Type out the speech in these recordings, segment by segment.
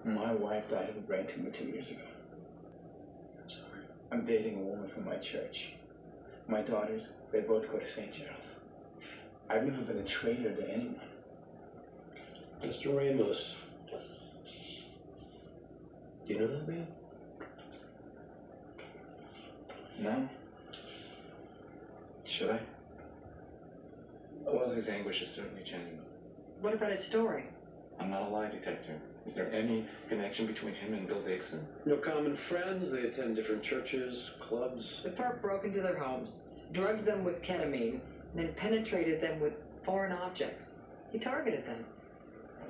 My wife died of a brain tumor 2 years ago. I'm sorry. I'm dating a woman from my church. My daughters, they both go to St. Gerald's. I've never been a traitor to anyone. Mr. Ramos. Do you know that man? No. Should I? Well, his anguish is certainly genuine. What about his story? I'm not a lie detector. Is there any connection between him and Bill Dixon? No common friends. They attend different churches, clubs. The perp broke into their homes, drugged them with ketamine, then penetrated them with foreign objects. He targeted them.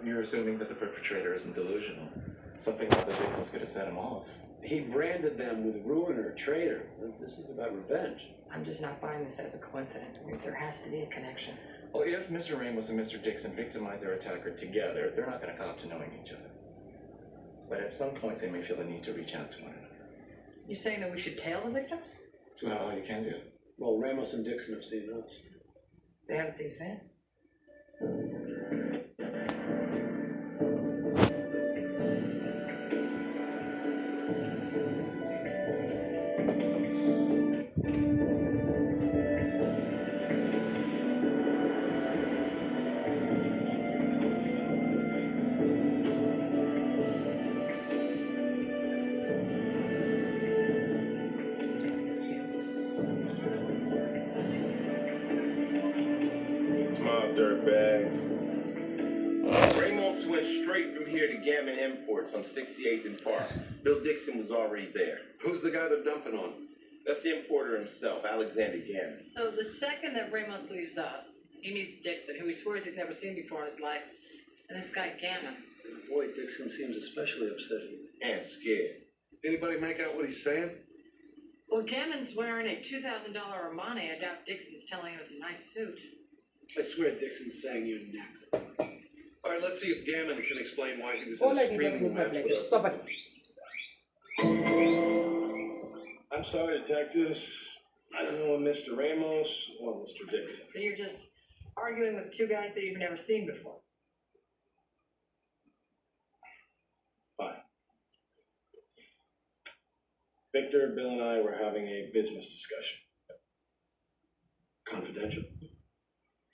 You're assuming that the perpetrator isn't delusional. Something about the victims could have set him off. He branded them with ruiner, traitor. This is about revenge. I'm just not buying this as a coincidence. I mean, there has to be a connection. Well, if Mr. Ramos and Mr. Dixon victimize their attacker together, they're not going to cop to knowing each other. But at some point, they may feel the need to reach out to one another. You saying that we should tail the victims? It's not all you can do. Well, Ramos and Dixon have seen us. They haven't seen Van. Small dirtbags. Ramos went straight from here to Gammon Imports on 68th and Park. Bill Dixon was already there. Who's the guy they're dumping on? That's the importer himself, Alexander Gammon. So the second that Ramos leaves us, he meets Dixon, who he swears he's never seen before in his life, and this guy Gammon. Boy, Dixon seems especially upset. And scared. Anybody make out what he's saying? Well, Gammon's wearing a $2,000 Armani. I doubt Dixon's telling him it's a nice suit. I swear Dixon's saying you're next. All right, let's see if Gammon can explain why he was Hola, in a screaming match with us. Stop I'm sorry, detectives. I don't know Mr. Ramos or Mr. Dixon. So you're just arguing with two guys that you've never seen before. Fine. Victor, Bill, and I were having a business discussion. Confidential.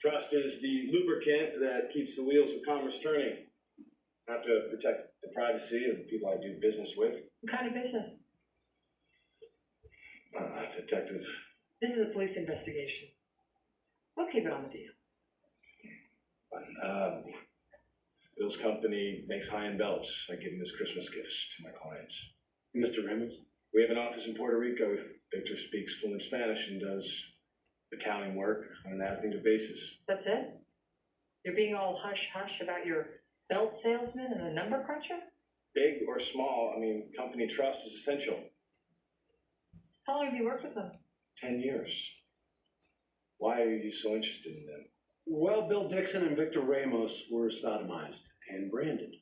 Trust is the lubricant that keeps the wheels of commerce turning. I have to protect the privacy of the people I do business with. What kind of business? Detective. This is a police investigation. We'll keep it on the deal. Fine. Bill's company makes high-end belts. I give them as Christmas gifts to my clients. Mr. Ramos? We have an office in Puerto Rico. Victor speaks fluent Spanish and does accounting work on an as-needed basis. That's it? You're being all hush-hush about your belt salesman and a number cruncher? Big or small, I mean, company trust is essential. How long have you worked with them? 10 years. Why are you so interested in them? Well, Bill Dixon and Victor Ramos were sodomized and branded.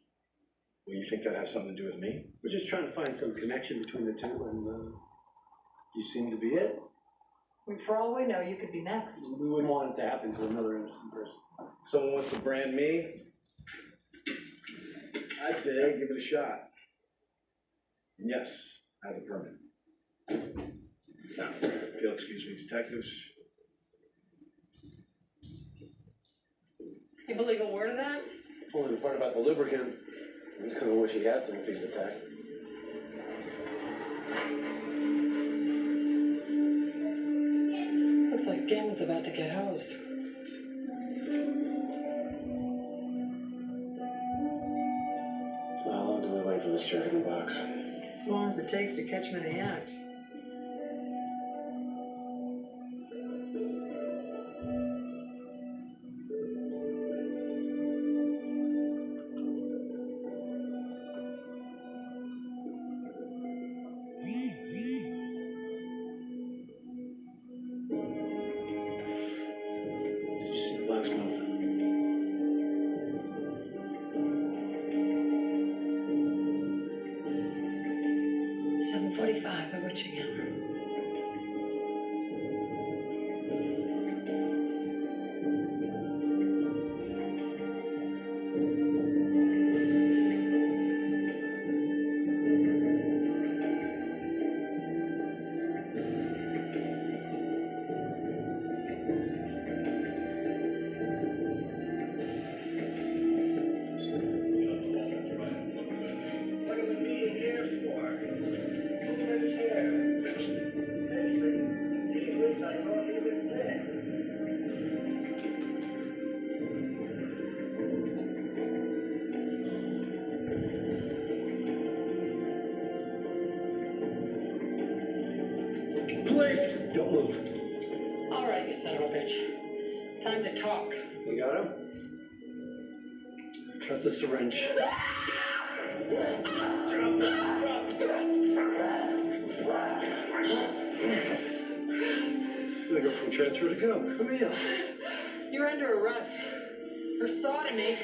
Well, you think that has something to do with me? We're just trying to find some connection between the two, and you seem to be it. I mean, for all we know, you could be next. We wouldn't want it to happen to another innocent person. Someone wants to brand me? I say give it a shot. And yes, I have a permit. Now, if you'll excuse me, detectives. You believe a word of that? Only the part about the lubricant. I just kind of wish he had some piece of tech. Looks like Gammon's about to get hosed. So how long do we wait for this check in the box? As long as it takes to catch him in the act. Did you see the box move? .45, the witching hour. Don't move. All right, you son of a bitch. Time to talk. You got him? Cut the syringe. They go from transfer to go. Come here. You're under arrest for sodomy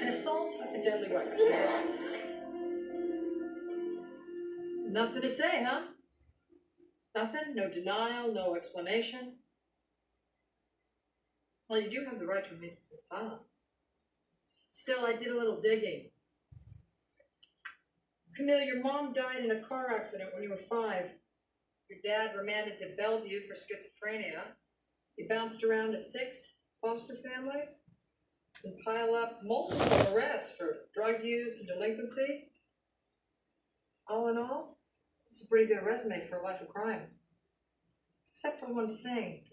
and assault with a deadly weapon. Nothing to say, huh? Nothing? No denial, no explanation? Well, you do have the right to remain silent. Still, I did a little digging. Camille, your mom died in a car accident when you were 5. Your dad remanded to Bellevue for schizophrenia. You bounced around to 6 foster families and pile up multiple arrests for drug use and delinquency. All in all, it's a pretty good resume for a life of crime. Except for one thing.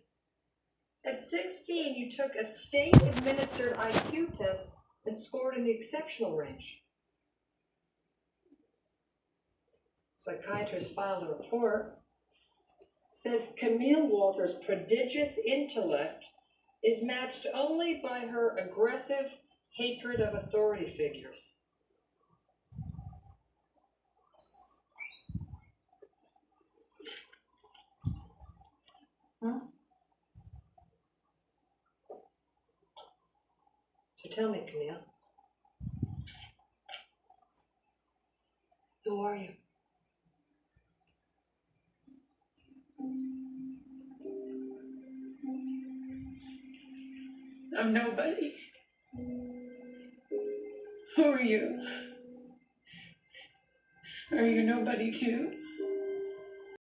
At 16, you took a state-administered IQ test and scored in the exceptional range. Psychiatrist filed a report. Says Camille Walters' prodigious intellect is matched only by her aggressive hatred of authority figures. Huh? So tell me, Camille. Who are you? I'm nobody. Who are you? Are you nobody too?